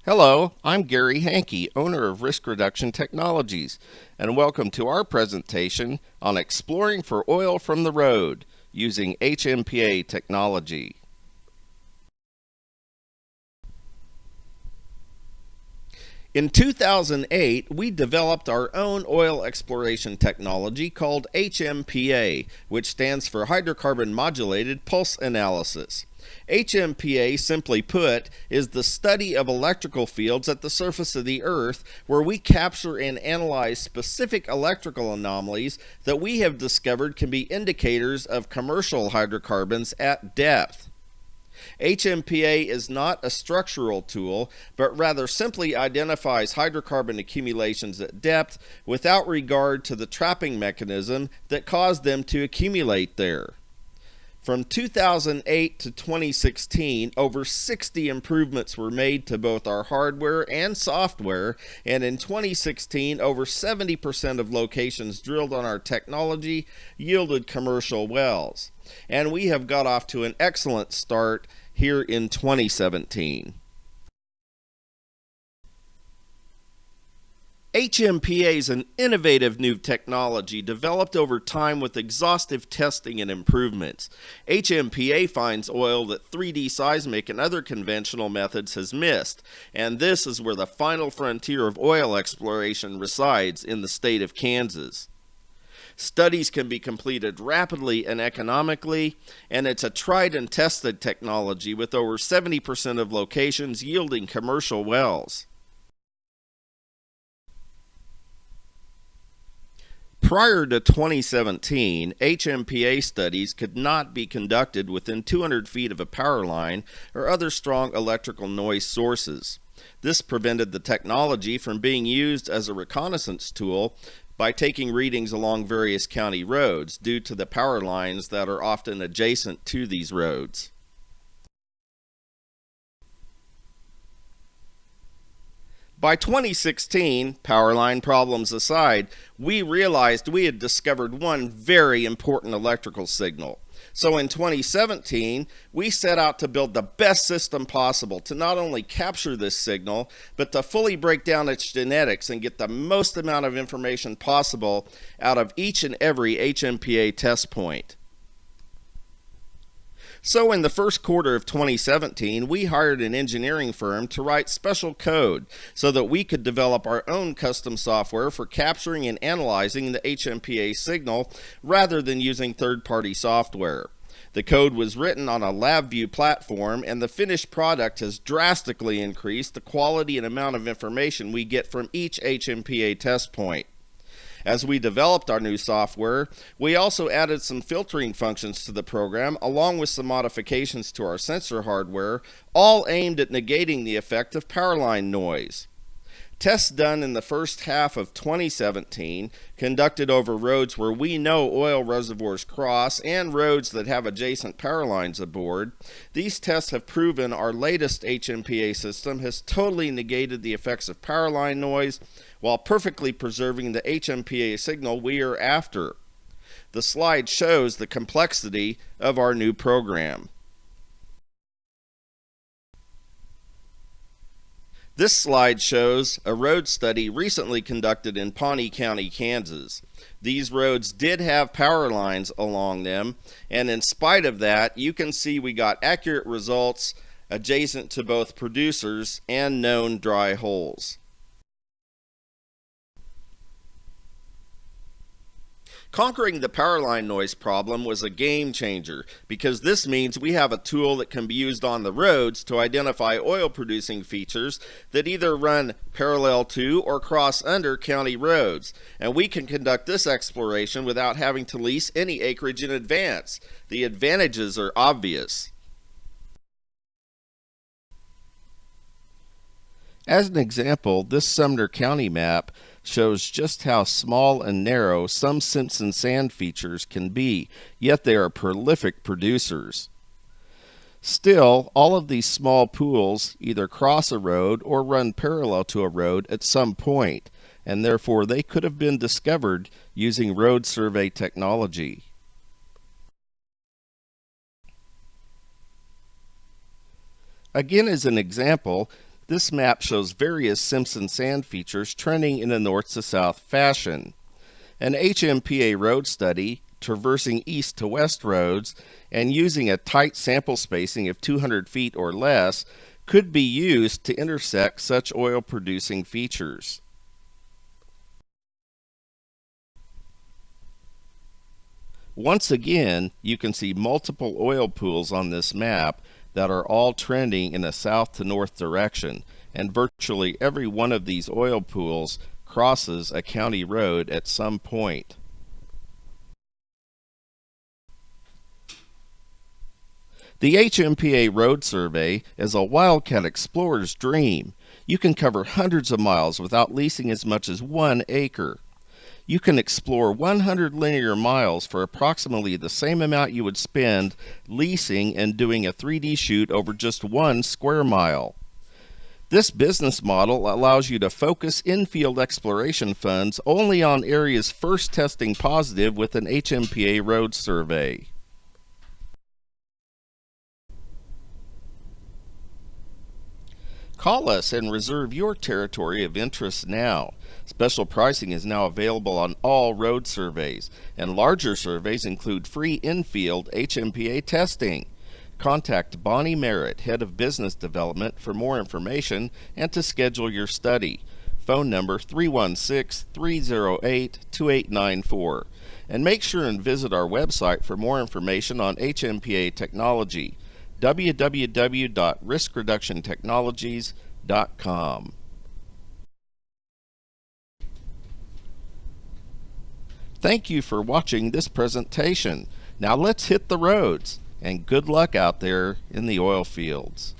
Hello, I'm Gary Hankey, owner of Risk Reduction Technologies, and welcome to our presentation on exploring for oil from the road using Hmpa technology. In 2008, we developed our own oil exploration technology called Hmpa, which stands for Hydrocarbon Modulated Pulse Analysis. Hmpa, simply put, is the study of electrical fields at the surface of the Earth, where we capture and analyze specific electrical anomalies that we have discovered can be indicators of commercial hydrocarbons at depth. Hmpa is not a structural tool, but rather simply identifies hydrocarbon accumulations at depth without regard to the trapping mechanism that caused them to accumulate there. From 2008 to 2016, over 60 improvements were made to both our hardware and software, and in 2016, over 70% of locations drilled on our technology yielded commercial wells. And we have got off to an excellent start here in 2017. Hmpa is an innovative new technology developed over time with exhaustive testing and improvements. Hmpa finds oil that 3D seismic and other conventional methods has missed, and this is where the final frontier of oil exploration resides in the state of Kansas. Studies can be completed rapidly and economically, and it's a tried and tested technology with over 70% of locations yielding commercial wells. Prior to 2017, Hmpa studies could not be conducted within 200 feet of a power line or other strong electrical noise sources. This prevented the technology from being used as a reconnaissance tool by taking readings along various county roads due to the power lines that are often adjacent to these roads. By 2016, power line problems aside, we realized we had discovered one very important electrical signal. So in 2017, we set out to build the best system possible to not only capture this signal, but to fully break down its genetics and get the most amount of information possible out of each and every Hmpa test point. So in the first quarter of 2017, we hired an engineering firm to write special code so that we could develop our own custom software for capturing and analyzing the Hmpa signal rather than using third-party software. The code was written on a LabVIEW platform, and the finished product has drastically increased the quality and amount of information we get from each Hmpa test point. As we developed our new software, we also added some filtering functions to the program along with some modifications to our sensor hardware, all aimed at negating the effect of power line noise. Tests done in the first half of 2017, conducted over roads where we know oil reservoirs cross and roads that have adjacent power lines aboard. These tests have proven our latest Hmpa system has totally negated the effects of power line noise while perfectly preserving the Hmpa signal we are after. The slide shows the complexity of our new program. This slide shows a road study recently conducted in Pawnee County, Kansas. These roads did have power lines along them, and in spite of that, you can see we got accurate results adjacent to both producers and known dry holes. Conquering the power line noise problem was a game changer because this means we have a tool that can be used on the roads to identify oil producing features that either run parallel to or cross under county roads, and we can conduct this exploration without having to lease any acreage in advance. The advantages are obvious. As an example, this Sumner County map shows just how small and narrow some Simpson sand features can be, yet they are prolific producers. Still, all of these small pools either cross a road or run parallel to a road at some point, and therefore they could have been discovered using road survey technology. Again, as an example, This map shows various Simpson sand features trending in a north to south fashion. An Hmpa road study, traversing east to west roads, and using a tight sample spacing of 200 feet or less, could be used to intersect such oil-producing features. Once again, you can see multiple oil pools on this map that are all trending in a south to north direction, and virtually every one of these oil pools crosses a county road at some point. The Hmpa Road Survey is a wildcat explorer's dream. You can cover hundreds of miles without leasing as much as 1 acre. You can explore 100 linear miles for approximately the same amount you would spend leasing and doing a 3D shoot over just 1 square mile. This business model allows you to focus in-field exploration funds only on areas first testing positive with an Hmpa road survey. Call us and reserve your territory of interest now. Special pricing is now available on all road surveys, and larger surveys include free in-field Hmpa testing. Contact Bonnie Merritt, Head of Business Development, for more information and to schedule your study. Phone number 316-308-2894. And make sure and visit our website for more information on Hmpa technology. www.riskreductiontechnologies.com. Thank you for watching this presentation. Now let's hit the roads, and good luck out there in the oil fields.